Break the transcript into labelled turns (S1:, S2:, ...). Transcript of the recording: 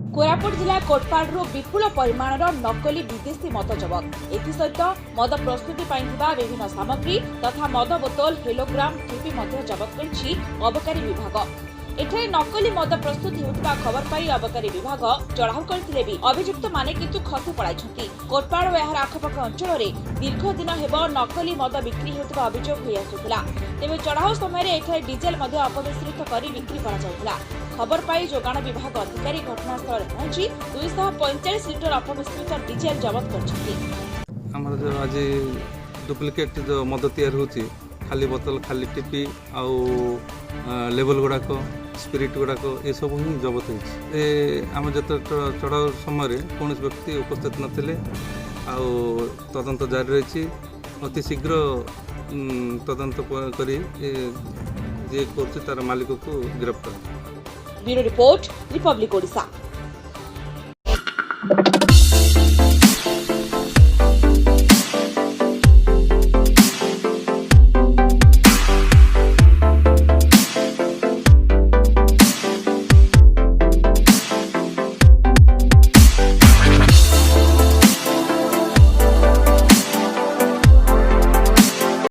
S1: कोरापुट जिला कोटपाड़ू विपुल परिमाणर नकली विदेशी मद जबत एसत मद प्रस्तुति विभिन्न सामग्री तथा मद बोतल किलोग्राम ठेपी जबत कर अबकारी विभाग। एठारे नकली मद प्रस्तुति होता खबर पाई अबकारी विभाग चढ़ाऊ करथिले भी अभियुक्त माने किंतु खसी पड़ाइछंती। कोटपाड़ और एहार आखपाख अंचल में दीर्घ दिन हेब नकली मद बिक्री होता अभियोग होई आसुथिला। तेबे चढ़ाऊ समय एठारे डीजेल अपमिश्रित करी बिक्री करा जाउथिला। खबर पाई जोगाण विभाग अधिकारी घटनास्थल पहुंची 245 लिटर अपमिश्रित डीजेल जबत करछंती।
S2: आज डुप्लिकेट जो मद तैयार होची खाली बोतल खाली टिपी आउ लेवल गुड़ाक स्पिरिट गुड़ाक ये सब ही जबत होम जो चढ़ाऊ समय कौन व्यक्ति उपस्थित नथिले आउ तदंत जारी रही अति शीघ्र तदंत करी जे कर तार मालिक को गिरफ्तार।
S1: Bureau report Republic Odisha.